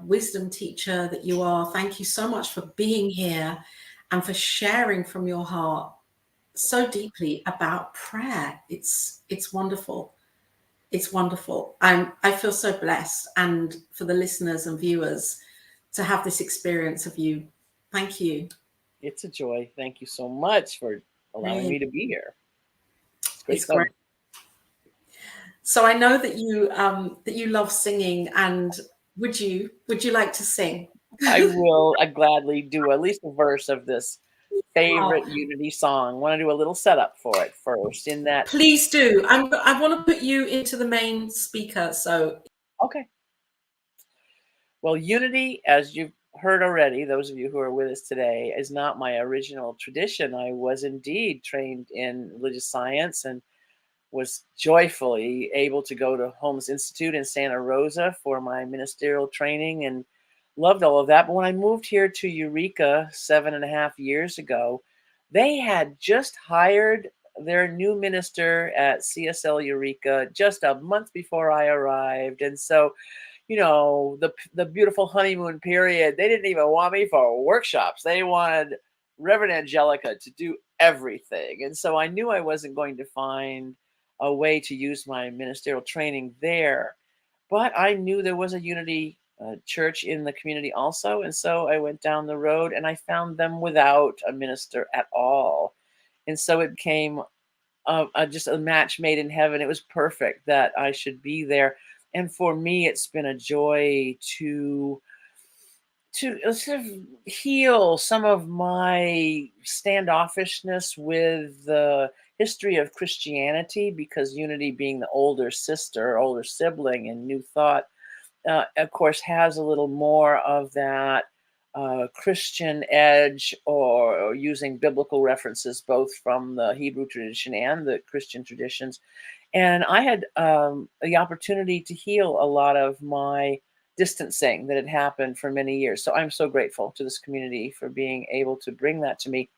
wisdom teacher that you are. Thank you so much for being here and for sharing from your heart so deeply about prayer. It's wonderful. It's wonderful. I feel so blessed, and for the listeners and viewers to have this experience of you. Thank you. It's a joy. Thank you so much for allowing me to be here. It's great. So I know that you love singing, and would you like to sing? I will. I gladly do at least a verse of this favorite Unity song. Want to do a little setup for it first. In that, please do. I want to put you into the main speaker. So okay. Well, Unity, as you've heard already, those of you who are with us today, is not my original tradition. I was indeed trained in religious science and was joyfully able to go to Holmes Institute in Santa Rosa for my ministerial training and loved all of that. But when I moved here to Eureka 7.5 years ago, they had just hired their new minister at CSL Eureka just a month before I arrived. And so, you know, the beautiful honeymoon period, they didn't even want me for workshops. They wanted Reverend Angelica to do everything. And so I knew I wasn't going to find a way to use my ministerial training there. But I knew there was a Unity church in the community also. And so I went down the road and I found them without a minister at all. And so it became just a match made in heaven. It was perfect that I should be there. And for me, it's been a joy to sort of heal some of my standoffishness with the history of Christianity, because Unity, being the older sister, older sibling in New Thought, of course, has a little more of that Christian edge, or using biblical references both from the Hebrew tradition and the Christian traditions. And I had the opportunity to heal a lot of my distancing that had happened for many years. So I'm so grateful to this community for being able to bring that to me.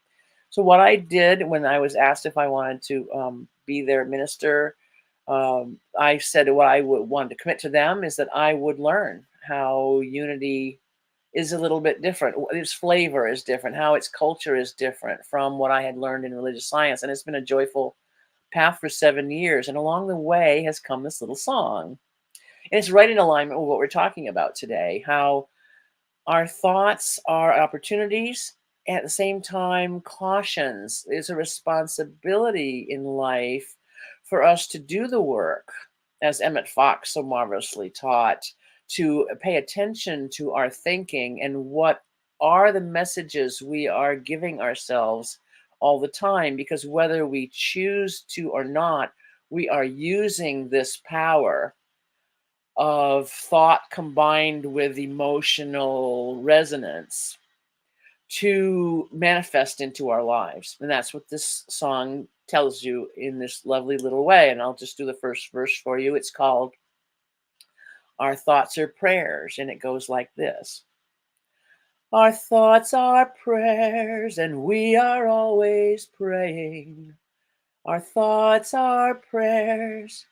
So what I did when I was asked if I wanted to be their minister, I said what I wanted to commit to them is that I would learn how Unity is a little bit different. Its flavor is different, how its culture is different from what I had learned in religious science. And it's been a joyful path for 7 years. And along the way has come this little song. And it's right in alignment with what we're talking about today, how our thoughts are opportunities, at the same time, cautions. Is a responsibility in life for us to do the work, as Emmett Fox so marvelously taught, to pay attention to our thinking and what are the messages we are giving ourselves all the time, because whether we choose to or not, we are using this power of thought combined with emotional resonance to manifest into our lives. And that's what this song tells you in this lovely little way. And I'll just do the first verse for you. It's called Our Thoughts Are Prayers, and it goes like this. Our thoughts are prayers, and we are always praying. Our thoughts are prayers.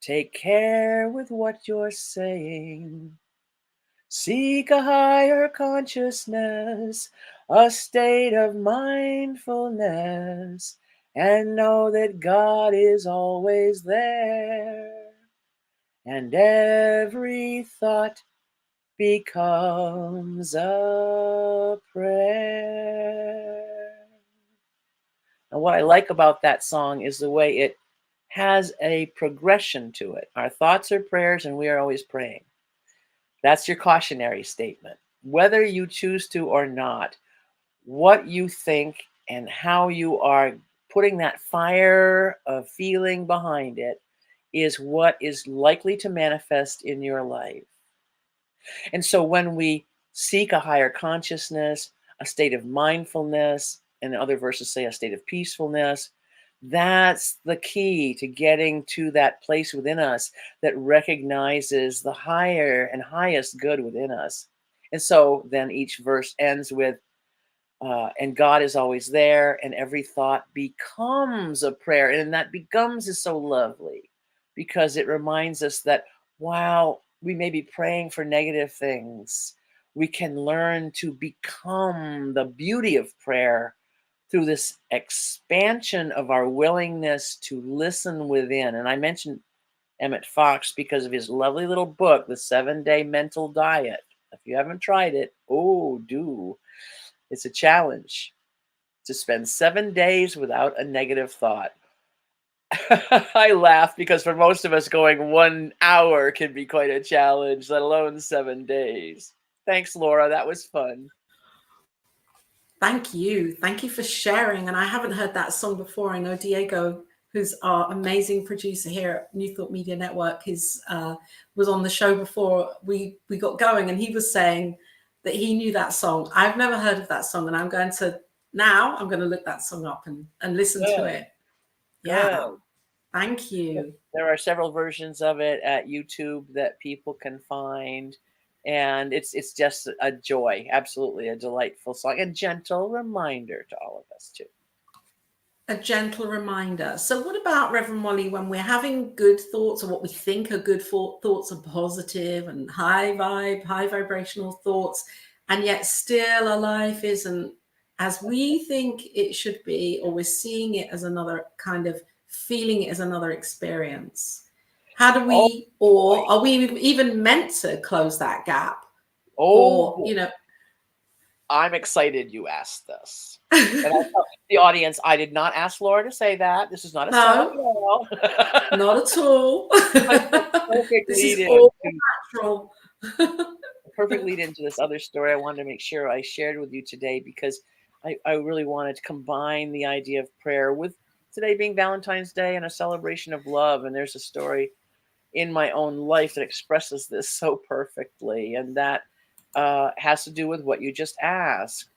Take care with what you're saying. Seek a higher consciousness, a state of mindfulness, and know that God is always there. And every thought becomes a prayer. And what I like about that song is the way it has a progression to it. Our thoughts are prayers, and we are always praying. That's your cautionary statement. Whether you choose to or not, what you think and how you are putting that fire of feeling behind it is what is likely to manifest in your life. And so when we seek a higher consciousness, a state of mindfulness, and other verses say a state of peacefulness, that's the key to getting to that place within us that recognizes the higher and highest good within us. And so then each verse ends with, and God is always there, and every thought becomes a prayer. And that becomes is so lovely because it reminds us that while we may be praying for negative things, we can learn to become the beauty of prayer through this expansion of our willingness to listen within. And I mentioned Emmett Fox because of his lovely little book, The 7-Day Mental Diet. If you haven't tried it, oh, do. It's a challenge to spend 7 days without a negative thought. I laugh because for most of us, going 1 hour can be quite a challenge, let alone 7 days. Thanks, Laura. That was fun. Thank you. Thank you for sharing. And I haven't heard that song before. I know Diego, who's our amazing producer here at New Thought Media Network, was on the show before we got going, and he was saying that he knew that song. I've never heard of that song, and I'm going to look that song up and listen to it. Yeah. Thank you. There are several versions of it at YouTube that people can find. And it's just a joy, absolutely a delightful song, and gentle reminder to all of us too. A gentle reminder. So what about, Reverend Molly, when we're having good thoughts, or what we think are good thoughts are positive and high vibrational thoughts, and yet still our life isn't as we think it should be, or we're seeing it as another kind of feeling it as another experience? How do we, or are we even meant to close that gap? Or, I'm excited you asked this. And I tell the audience, I did not ask Laura to say that. This is not a setup at all. Not at all. This is all natural. Perfect lead into this other story I wanted to make sure I shared with you today, because I really wanted to combine the idea of prayer with today being Valentine's Day and a celebration of love. And there's a story in my own life that expresses this so perfectly. And that has to do with what you just asked.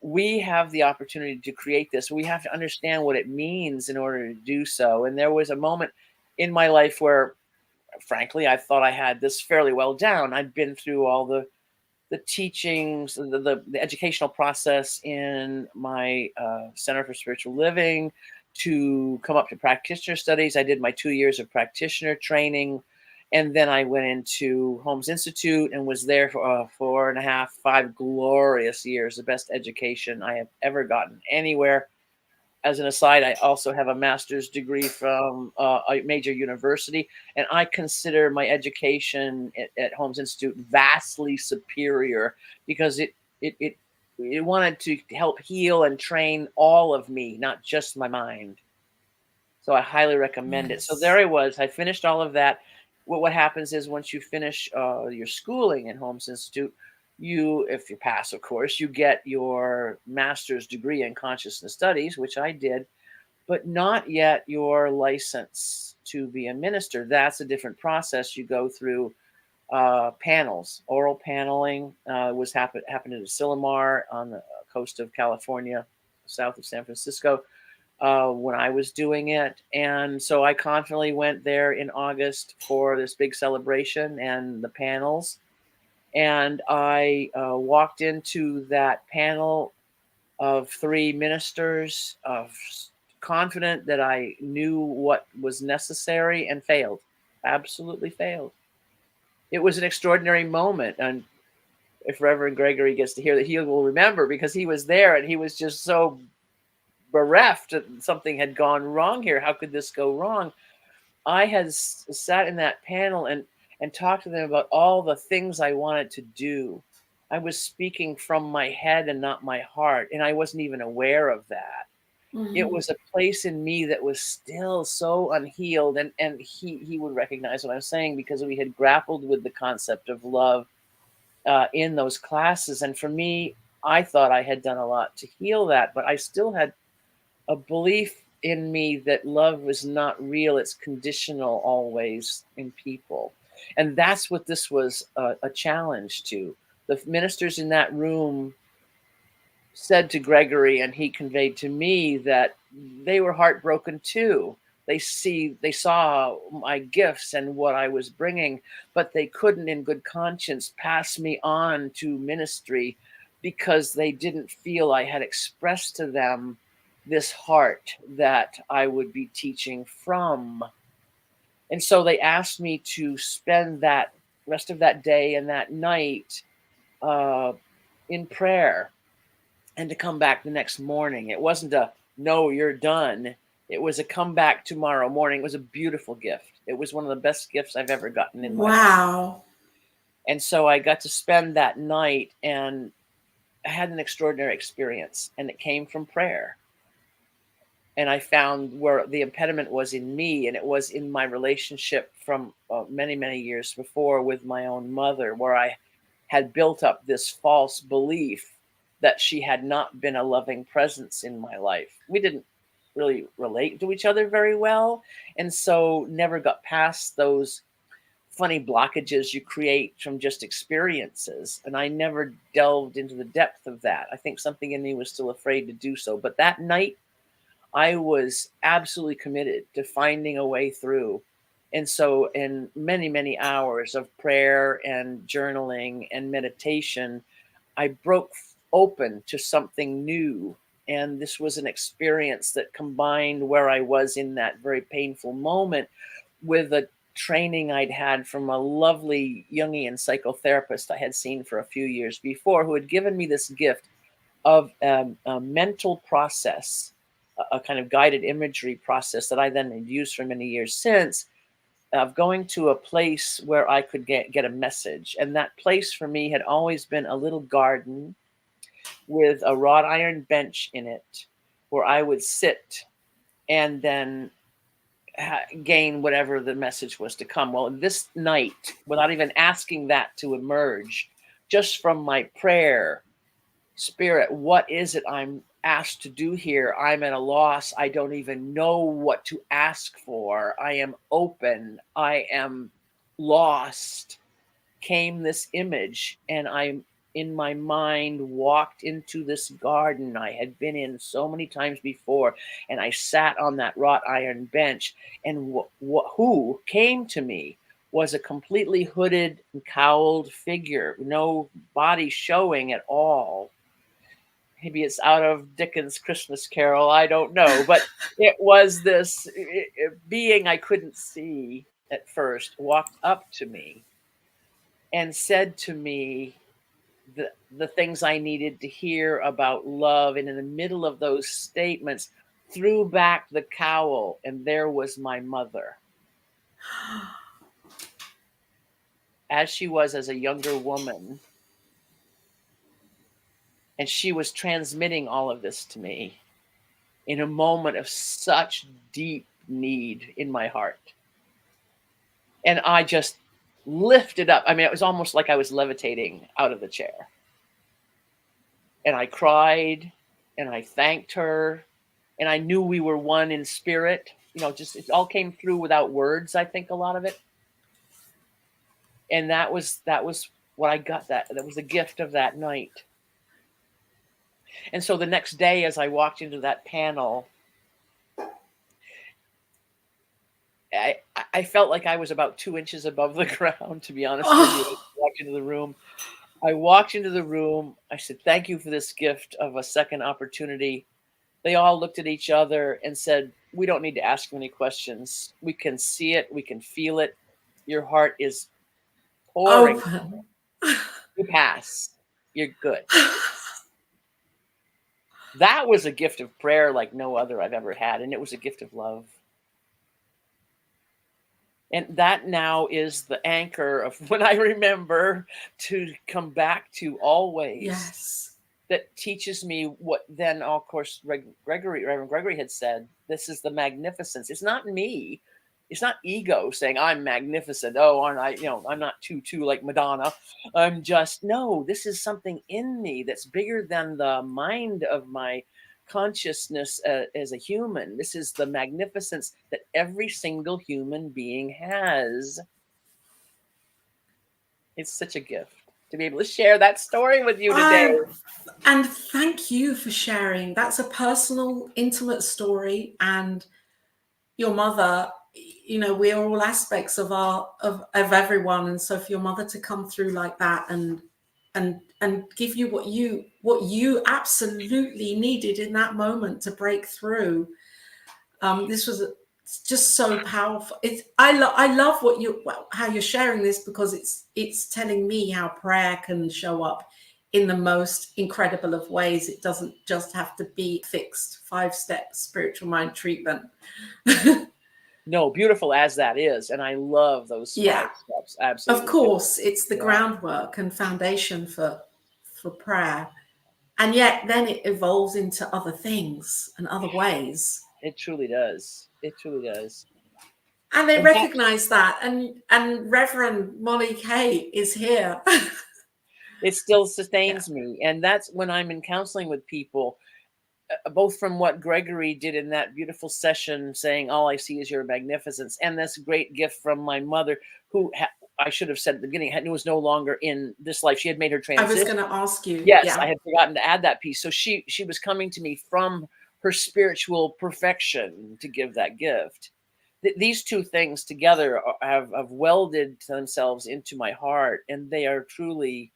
We have the opportunity to create this. We have to understand what it means in order to do so. And there was a moment in my life where, frankly, I thought I had this fairly well down. I'd been through all the teachings, the educational process in my Center for Spiritual Living to come up to practitioner studies. I did my 2 years of practitioner training. And then I went into Holmes Institute and was there for 4.5, 5 glorious years, the best education I have ever gotten anywhere. As an aside, I also have a master's degree from a major university, and I consider my education at Holmes Institute vastly superior because it wanted to help heal and train all of me, not just my mind. So I highly recommend it. So there I was. I finished all of that. What happens is once you finish your schooling at Holmes Institute, if you pass, of course, you get your master's degree in consciousness studies, which I did, but not yet your license to be a minister. That's a different process. You go through panels. Oral paneling happened at Asilomar on the coast of California, south of San Francisco, when I was doing it. And so I confidently went there in August for this big celebration and the panels. And I walked into that panel of 3 ministers, confident that I knew what was necessary, and failed. Absolutely failed. it was an extraordinary moment. And if Reverend Gregory gets to hear that, he will remember, because he was there and he was just so bereft that something had gone wrong here. How could this go wrong? I had sat in that panel and talked to them about all the things I wanted to do. I was speaking from my head and not my heart, and I wasn't even aware of that. It Mhm. was a place in me that was still so unhealed, and he would recognize what I was saying, because we had grappled with the concept of love in those classes. And for me, I thought I had done a lot to heal that, but I still had a belief in me that love was not real. It's conditional always in people. And that's what this was a challenge to. The ministers in that room said to Gregory, and he conveyed to me, that they were heartbroken too. They saw my gifts and what I was bringing, but they couldn't in good conscience pass me on to ministry, because they didn't feel I had expressed to them this heart that I would be teaching from. And so they asked me to spend that rest of that day and that night uh, in prayer, and to come back the next morning. It wasn't a no, you're done. It was a come back tomorrow morning. It was a beautiful gift. It was one of the best gifts I've ever gotten in my life. Wow. And so I got to spend that night, and I had an extraordinary experience, and it came from prayer. And I found where the impediment was in me, and it was in my relationship from many, many years before with my own mother, where I had built up this false belief that she had not been a loving presence in my life. We didn't really relate to each other very well, and so never got past those funny blockages you create from just experiences. And I never delved into the depth of that. I think something in me was still afraid to do so. But that night, I was absolutely committed to finding a way through. And so, in many, many hours of prayer and journaling and meditation, I broke open to something new. And this was an experience that combined where I was in that very painful moment with a training I'd had from a lovely Jungian psychotherapist I had seen for a few years before, who had given me this gift of a mental process, a kind of guided imagery process that I then had used for many years since, of going to a place where I could get a message. And that place for me had always been a little garden with a wrought iron bench in it, where I would sit and then gain whatever the message was to come. Well, this night, without even asking that to emerge, just from my prayer, Spirit, what is it I'm asked to do here? I'm at a loss. I don't even know what to ask for. I am open. I am lost. Came this image, and I, in my mind, walked into this garden I had been in so many times before, and I sat on that wrought iron bench, and who came to me was a completely hooded and cowled figure, no body showing at all. Maybe it's out of Dickens' Christmas Carol, I don't know, but it was this being I couldn't see at first, walked up to me and said to me the things I needed to hear about love. And in the middle of those statements, threw back the cowl, and there was my mother, as she was as a younger woman. And she was transmitting all of this to me in a moment of such deep need in my heart. And I just lifted up. I mean, it was almost like I was levitating out of the chair. And I cried, and I thanked her, and I knew we were one in spirit. You know, just it all came through without words, I think, a lot of it. And that was what I got. That was the gift of that night. And so the next day, as I walked into that panel, I felt like I was about 2 inches above the ground, to be honest with you. I walked into the room. I said, thank you for this gift of a second opportunity. They all looked at each other and said, we don't need to ask many questions. We can see it. We can feel it. Your heart is pouring. Open. You pass. You're good. That was a gift of prayer like no other I've ever had, and it was a gift of love. And that now is the anchor of when I remember to come back to always. Yes. That teaches me what then, of course, Reverend Gregory had said, this is the magnificence. It's not me. It's not ego saying I'm magnificent. Oh, aren't I, I'm not too like Madonna. I'm just, no, this is something in me that's bigger than the mind of my consciousness as a human. This is the magnificence that every single human being has. It's such a gift to be able to share that story with you today. And thank you for sharing. That's a personal, intimate story. And your mother, we're all aspects of everyone. And so for your mother to come through like that and give you what you absolutely needed in that moment to break through. This was just so powerful. I love how you're sharing this, because it's telling me how prayer can show up in the most incredible of ways. It doesn't just have to be fixed 5-step spiritual mind treatment. No, beautiful as that is, and I love those 5 steps. Absolutely, of course, it's the groundwork and foundation for prayer, and yet then it evolves into other things and other ways. It truly does. It truly does. And they recognize that. And Reverend Molly Cate is here. It still sustains me. And that's when I'm in counseling with people, both from what Gregory did in that beautiful session, saying, all I see is your magnificence, and this great gift from my mother, who I should have said at the beginning, was no longer in this life. She had made her transition. I was going to ask you. Yes, I had forgotten to add that piece. So she was coming to me from her spiritual perfection to give that gift. These two things together have welded themselves into my heart, and they are truly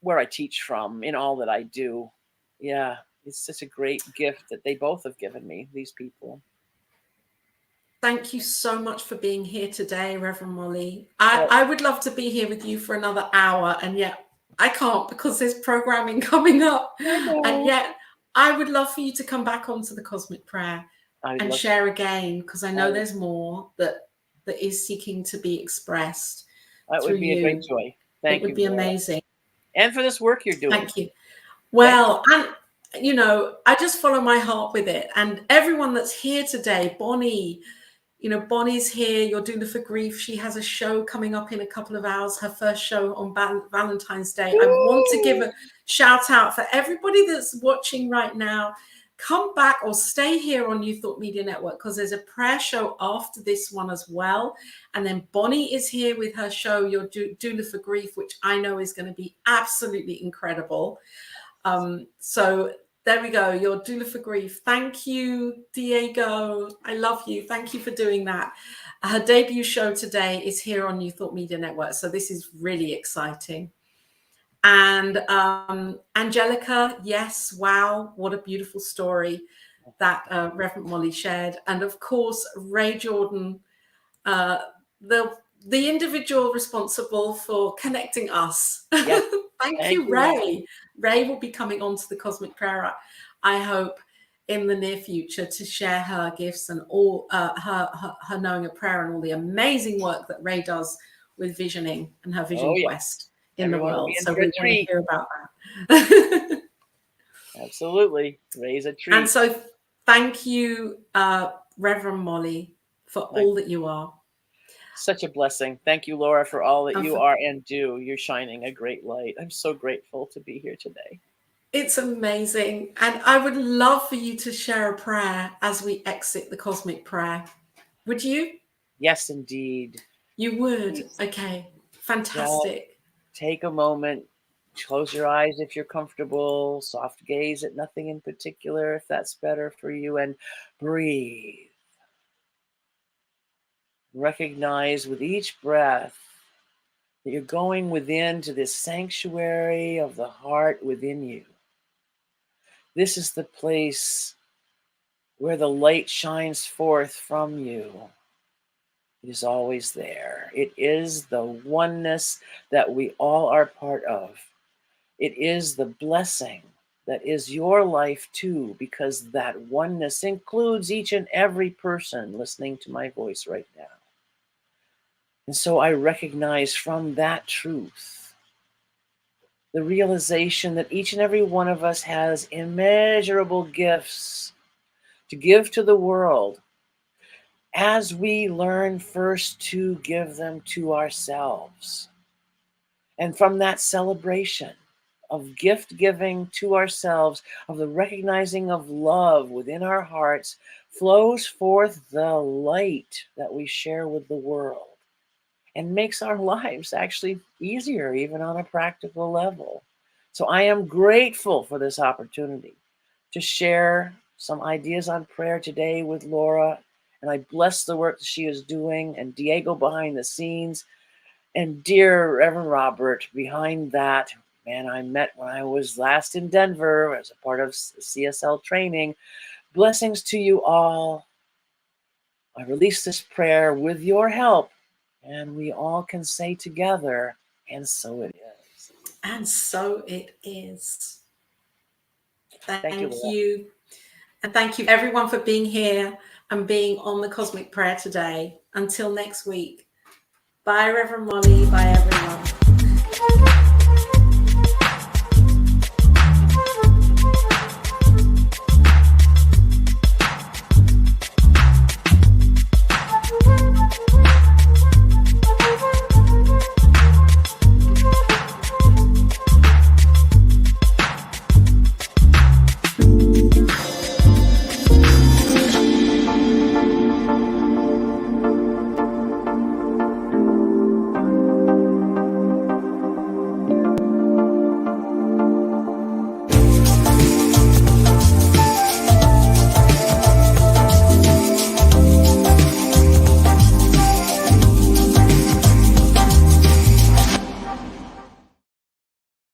where I teach from in all that I do. Yeah, it's such a great gift that they both have given me, these people. Thank you so much for being here today, Reverend Molly. I would love to be here with you for another hour, and yet I can't, because there's programming coming up. And yet I would love for you to come back onto the Cosmic Prayer and share again, because I know there's more that is seeking to be expressed. That would be a great joy. Thank you. It would be amazing. And for this work you're doing. Thank you. Well, and I just follow my heart with it. And everyone that's here today, Bonnie, Bonnie's here, your doula for grief. She has a show coming up in a couple of hours, her first show on Valentine's Day. I want to give a shout out for everybody that's watching right now. Come back or stay here on New Thought Media Network, because there's a prayer show after this one as well. And then Bonnie is here with her show, Your Doula for Grief, which I know is going to be absolutely incredible. So there we go, Your Doula for Grief. Thank you, Diego. I love you. Thank you for doing that. Her debut show today is here on New Thought Media Network. So this is really exciting. And Angelica, yes, wow, what a beautiful story that Reverend Molly shared. And of course, Ray Jordan, the individual responsible for connecting us. Yes. Thank you, Ray. Ray will be coming onto the Cosmic Prayer, I hope, in the near future, to share her gifts and all her knowing of prayer and all the amazing work that Ray does with visioning and her vision quest in the world. So we want to hear about that. Absolutely. Ray's a treat. And so thank you, Reverend Molly, for all that you are. Such a blessing. Thank you, Laura, for all that you are and do. You're shining a great light. I'm so grateful to be here today. It's amazing. And I would love for you to share a prayer as we exit the Cosmic Prayer. Would you? Yes, indeed. You would? Please. Okay. Fantastic. Take a moment. Close your eyes if you're comfortable. Soft gaze at nothing in particular, if that's better for you. And breathe. Recognize with each breath that you're going within to this sanctuary of the heart within you. This is the place where the light shines forth from you. It is always there. It is the oneness that we all are part of. It is the blessing that is your life too, because that oneness includes each and every person listening to my voice right now. And so I recognize from that truth the realization that each and every one of us has immeasurable gifts to give to the world, as we learn first to give them to ourselves. And from that celebration of gift giving to ourselves, of the recognizing of love within our hearts, flows forth the light that we share with the world and makes our lives actually easier, even on a practical level. So I am grateful for this opportunity to share some ideas on prayer today with Laura. And I bless the work that she is doing, and Diego behind the scenes, and dear Reverend Robert behind that. Man, I met when I was last in Denver as a part of CSL training. Blessings to you all. I release this prayer with your help, and we all can say together, and so it is. And so it is. Thank you, you. And thank you everyone for being here and being on the Cosmic Prayer today. Until next week. Bye, Reverend Molly. Bye, everyone.